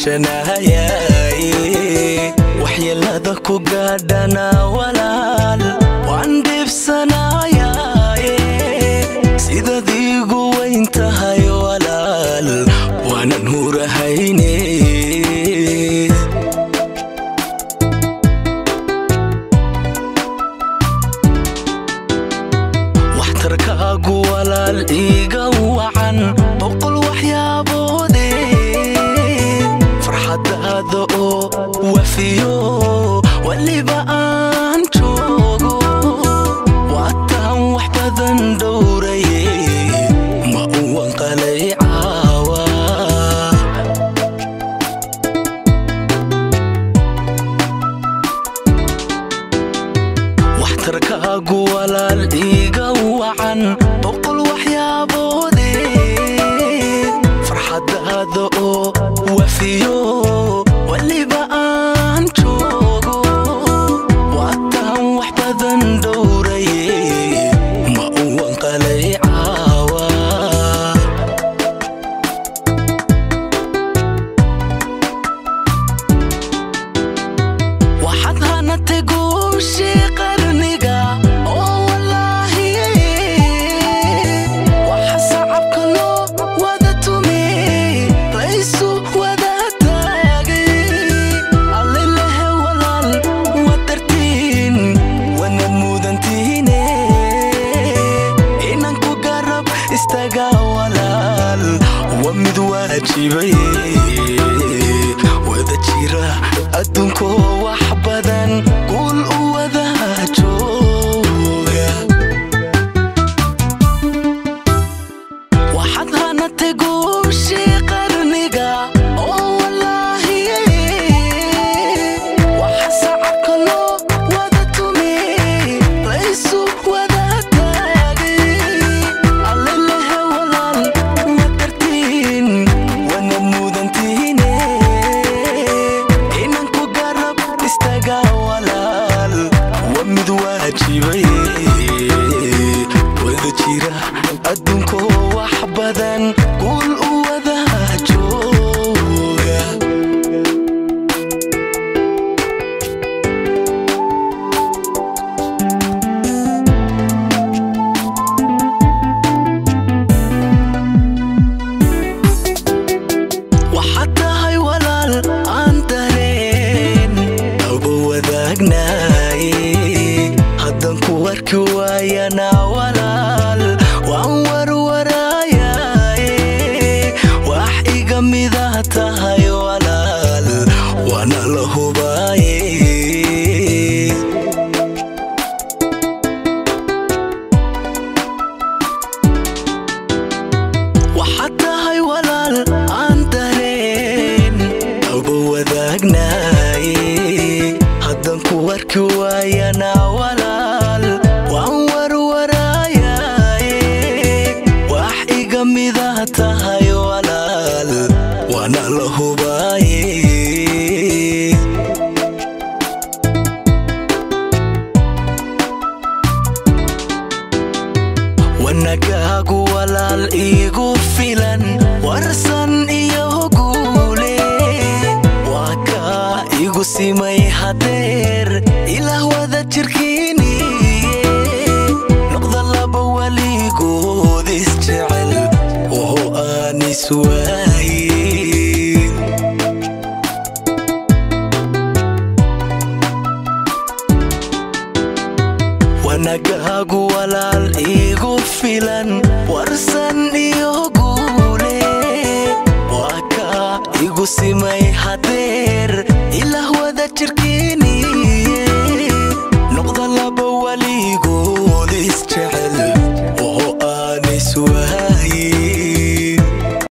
واشنايا وحيلada ku gaadhana walaal waan dhibsanaaya sida diigu weyntahay walaal waan nuurahayne waxtarkaagu walaal iiga wacan boqol waxyaaboode farxadaada oo wafiyo waliba aan joogo waataan wax badan dhowraye ma uwan qalay caawa waxtarkaagu walaal iiga wacan boqol waxyaaboode farxadaada oo wafiyo waliba aan joogo waataan wax badan dhowraye ma uwan qalay caawa waxaad hanatay guushii qarniga oo wallaahi waxa sacabka loo wada tumey laysu wada taagay allelehe walaal wadartiin wana mudantiine inaan ku garab istaga walaal waa mid waajibay wada jira adduunko wax badan guul u wada jooga waxaad hanatay guushii qarniga oo wallaahi waxa sacabka loo wada tumey laysu wada taagay allelehe walaal wadartiin wana mudantiine inaan ku garab istaga walaal waa mid waajibay wada jira adduunko wax badan guul u wada jooga waxaad tahay walaal aan dareen aba wadaagnaay haddan ku arki waayana walaal waan warwaraayaay wax iga mida tahay walaal waana la hubaaye waxaad tahay walaal aan dareen aba wadaagnaay haddan ku arki waayana walaal waan warwaraayaay wax iga mida tahay walaal waana la hubaaye wanagaagu walaal iigu filan warsan iyo guule waa kaa igu simay hadeer ilaah wada jirkiiniye noqda laba waligood isjecel oo aan iswaaye wanagaagu walaal iigu filan warsan iyo guule waa kaa igu simay hadeer ilaah wada jirkiiniye